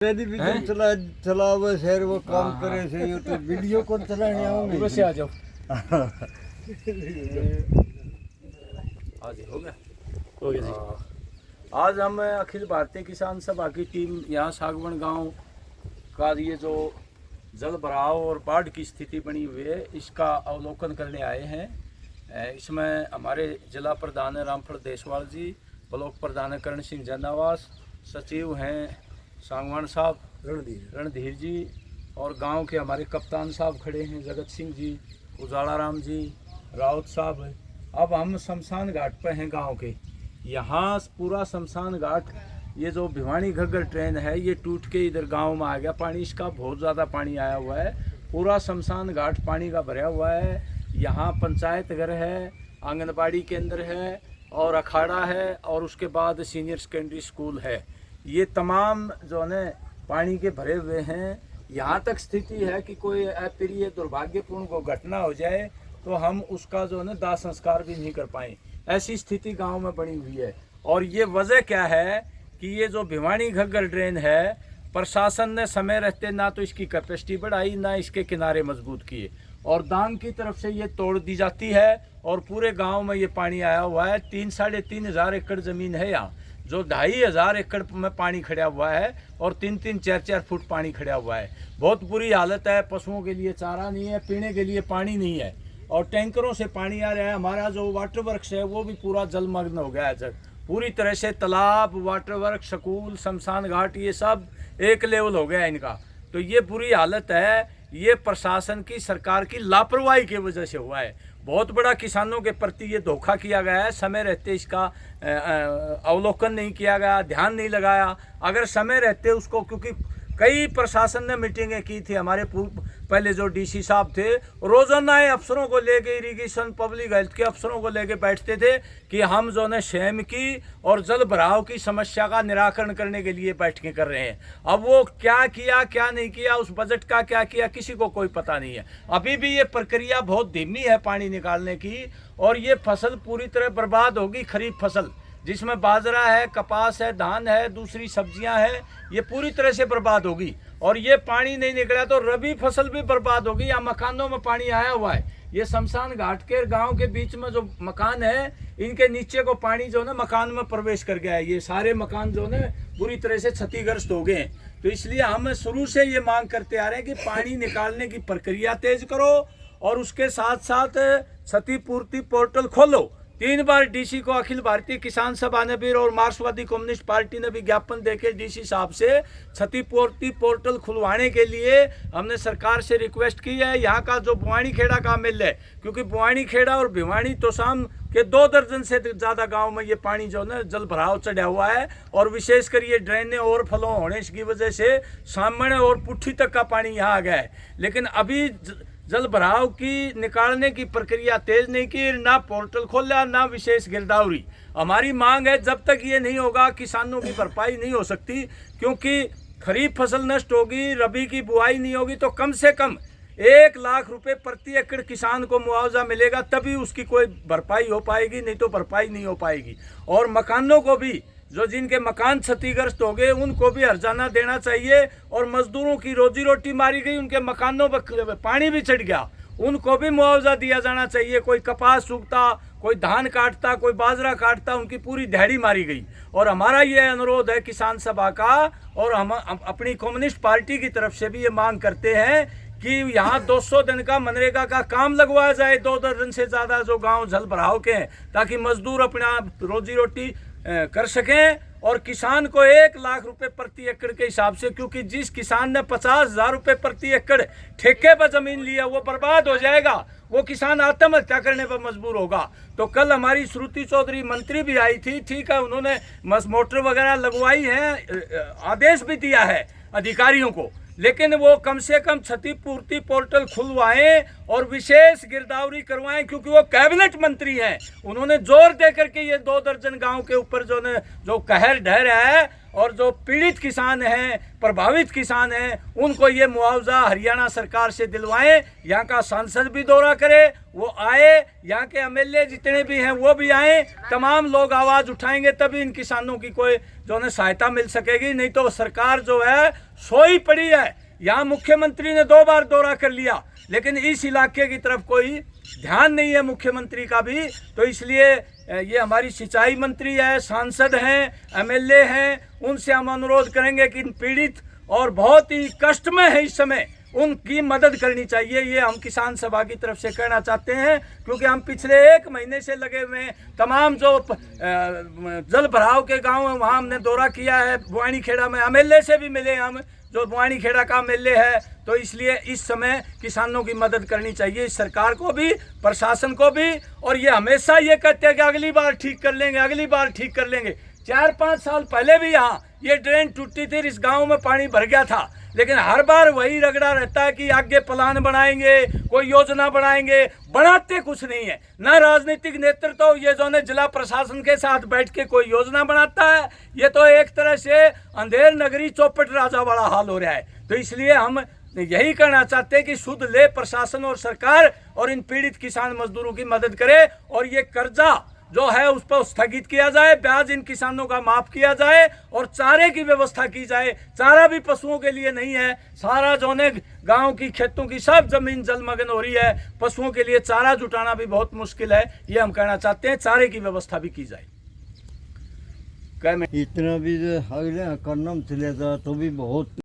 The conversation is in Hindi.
टेलीविजन चला हुआ शहर वो काम करे से ये तो वीडियो कौन चलाने आऊंगे वैसे आ जाओ आज हो गया जी। आज हम अखिल भारतीय किसान सभा की टीम यहाँ सागवन गांव का ये जो जल भराव और बाढ़ की स्थिति बनी हुई है इसका अवलोकन करने आए हैं। इसमें हमारे जिला प्रधान रामफल देसवाल जी, ब्लॉक प्रधान करण सिंह जनावास, सचिव हैं सांगवान साहब रणधीर जी और गांव के हमारे कप्तान साहब खड़े हैं जगत सिंह जी, उजाला राम जी, राउत साहब। अब हम शमशान घाट पर हैं गांव के। यहाँ पूरा शमशान घाट ये जो भिवानी घग्गर ट्रेन है ये टूट के इधर गांव में आ गया पानी, इसका बहुत ज़्यादा पानी आया हुआ है। पूरा शमशान घाट पानी का भरा हुआ है। यहाँ पंचायत घर है, आंगनबाड़ी केंद्र है और अखाड़ा है और उसके बाद सीनियर सेकेंडरी स्कूल है। ये तमाम जो है पानी के भरे हुए हैं। यहाँ तक स्थिति है कि कोई अप्रिय दुर्भाग्यपूर्ण को घटना हो जाए तो हम उसका जो है ना दाह संस्कार भी नहीं कर पाए, ऐसी स्थिति गांव में बनी हुई है। और ये वजह क्या है कि ये जो भिवानी घग्गर ड्रेन है प्रशासन ने समय रहते ना तो इसकी कैपेसिटी बढ़ाई ना इसके किनारे मजबूत किए और दांग की तरफ से ये तोड़ दी जाती है और पूरे गांव में ये पानी आया हुआ है। 3-3.5 हज़ार एकड़ ज़मीन है यहाँ, जो 2,500 एकड़ में पानी खड़ा हुआ है और 3-3, 4-4 फुट पानी खड़ा हुआ है। बहुत बुरी हालत है। पशुओं के लिए चारा नहीं है, पीने के लिए पानी नहीं है और टैंकरों से पानी आ रहा है। हमारा जो वाटर वर्क्स है वो भी पूरा जलमग्न हो गया है। पूरी तरह से तालाब, वाटर वर्क, स्कूल, शमशान घाट ये सब एक लेवल हो गया है इनका। तो ये बुरी हालत है। ये प्रशासन की, सरकार की लापरवाही की वजह से हुआ है। बहुत बड़ा किसानों के प्रति ये धोखा किया गया है। समय रहते इसका अवलोकन नहीं किया गया, ध्यान नहीं लगाया। अगर समय रहते उसको, क्योंकि कई प्रशासन ने मीटिंगें की थी, हमारे पहले जो डीसी साहब थे रोजाना अफसरों को लेके, इरिगेशन, पब्लिक हेल्थ के अफसरों को लेके बैठते थे कि हम जो है शेम की और जल भराव की समस्या का निराकरण करने के लिए बैठकें कर रहे हैं। अब वो क्या किया क्या नहीं किया, उस बजट का क्या किया, किसी को कोई पता नहीं है। अभी भी ये प्रक्रिया बहुत धीमी है पानी निकालने की और ये फसल पूरी तरह बर्बाद होगी। खरीफ फसल जिसमें बाजरा है, कपास है, धान है, दूसरी सब्जियां हैं, ये पूरी तरह से बर्बाद होगी। और ये पानी नहीं निकला तो रबी फसल भी बर्बाद होगी। या मकानों में पानी आया हुआ है। ये शमशान घाट के गांव के बीच में जो मकान है इनके नीचे को पानी जो है मकान में प्रवेश कर गया है। ये सारे मकान जो है पूरी तरह से क्षतिग्रस्त हो गए हैं। तो इसलिए हम शुरू से ये मांग करते आ रहे हैं कि पानी निकालने की प्रक्रिया तेज करो और उसके साथ साथ क्षतिपूर्ति पोर्टल खोलो। 3 बार डीसी को अखिल भारतीय किसान सभा ने भी और मार्क्सवादी कम्युनिस्ट पार्टी ने भी ज्ञापन देके डीसी साहब से क्षतिपूर्ति पोर्टल खुलवाने के लिए हमने सरकार से रिक्वेस्ट की है। यहाँ का जो बुआनी खेड़ा का मिल है, क्योंकि बुआनी खेड़ा और भिवानी तोशाम के 2 दर्जन से ज़्यादा गांव में ये पानी जो है जल भराव चढ़ा हुआ है और विशेषकर ये ड्रेनें ओवरफ्लो होने की वजह से सामने और पुट्ठी तक का पानी यहाँ आ गया है। लेकिन अभी जल भराव की निकालने की प्रक्रिया तेज नहीं की, ना पोर्टल खोला, ना विशेष गिरदावरी। हमारी मांग है जब तक ये नहीं होगा किसानों की भरपाई नहीं हो सकती, क्योंकि खरीफ फसल नष्ट होगी, रबी की बुआई नहीं होगी तो कम से कम 1 लाख रुपए प्रति एकड़ किसान को मुआवजा मिलेगा, तभी उसकी कोई भरपाई हो पाएगी, नहीं तो भरपाई नहीं हो पाएगी। और मकानों को भी, जो जिनके मकान क्षतिग्रस्त हो गए उनको भी हर्जाना देना चाहिए। और मजदूरों की रोजी रोटी मारी गई, उनके मकानों पर पानी भी चढ़ गया, उनको भी मुआवजा दिया जाना चाहिए। कोई कपास सूखता, कोई धान काटता, कोई बाजरा काटता, उनकी पूरी दिहाड़ी मारी गई। और हमारा ये अनुरोध है किसान सभा का और हम अपनी कम्युनिस्ट पार्टी की तरफ से भी ये मांग करते हैं कि यहाँ 200 दिन का मनरेगा का काम लगवाया जाए 2 दर्जन से ज़्यादा जो गांव जल भराव के हैं, ताकि मजदूर अपना रोजी रोटी कर सकें। और किसान को 1 लाख रुपए प्रति एकड़ के हिसाब से, क्योंकि जिस किसान ने 50,000 रुपए प्रति एकड़ ठेके पर जमीन लिया वो बर्बाद हो जाएगा, वो किसान आत्महत्या करने पर मजबूर होगा। तो कल हमारी श्रुति चौधरी मंत्री भी आई थी, ठीक है, उन्होंने मोटर वगैरह लगवाई है, आदेश भी दिया है अधिकारियों को, लेकिन वो कम से कम क्षतिपूर्ति पोर्टल खुलवाएं और विशेष गिरदावरी करवाएं, क्योंकि वो कैबिनेट मंत्री हैं। उन्होंने जोर दे करके ये 2 दर्जन गांव के ऊपर जो कहर ढह रहा है और जो पीड़ित किसान हैं, प्रभावित किसान हैं, उनको ये मुआवजा हरियाणा सरकार से दिलवाएं। यहाँ का सांसद भी दौरा करे, वो आए, यहाँ के एमएलए जितने भी हैं वो भी आए, तमाम लोग आवाज़ उठाएंगे तभी इन किसानों की कोई जो है सहायता मिल सकेगी। नहीं तो सरकार जो है सोई पड़ी है। यहाँ मुख्यमंत्री ने 2 बार दौरा कर लिया, लेकिन इस इलाके की तरफ कोई ध्यान नहीं है मुख्यमंत्री का भी। तो इसलिए ये हमारी सिंचाई मंत्री है, सांसद हैं, एमएलए हैं, उनसे हम अनुरोध करेंगे कि इन पीड़ित और बहुत ही कष्ट में है इस समय, उनकी मदद करनी चाहिए। ये हम किसान सभा की तरफ से कहना चाहते हैं, क्योंकि हम पिछले 1 महीने से लगे हुए हैं। तमाम जो जल भराव के गांव हैं वहाँ हमने दौरा किया है। बुआनी खेड़ा में एमएलए से भी मिले हम, जो बुआनी खेड़ा का एमएलए है। तो इसलिए इस समय किसानों की मदद करनी चाहिए, इस सरकार को भी, प्रशासन को भी। और ये हमेशा ये कहते हैं कि अगली बार ठीक कर लेंगे, अगली बार ठीक कर लेंगे। 4-5 साल पहले भी यहाँ ये ड्रेन टूटी थी, इस गांव में पानी भर गया था, लेकिन हर बार वही रगड़ा रहता है कि आगे प्लान बनाएंगे, कोई योजना बनाएंगे, बनाते कुछ नहीं है। ना राजनीतिक नेतृत्व ये जो है जिला प्रशासन के साथ बैठ के कोई योजना बनाता है। ये तो एक तरह से अंधेर नगरी चौपट राजा वाला हाल हो रहा है। तो इसलिए हम यही करना चाहते हैं कि सुध ले प्रशासन और सरकार, और इन पीड़ित किसान मजदूरों की मदद करे, और ये कर्जा जो है उस पर स्थगित किया जाए, ब्याज इन किसानों का माफ किया जाए, और चारे की व्यवस्था की जाए। चारा भी पशुओं के लिए नहीं है, सारा जो है गांव की खेतों की सब जमीन जलमग्न हो रही है, पशुओं के लिए चारा जुटाना भी बहुत मुश्किल है। ये हम कहना चाहते हैं, चारे की व्यवस्था भी की जाए। इतना भी जो अगले करना चले तो भी बहुत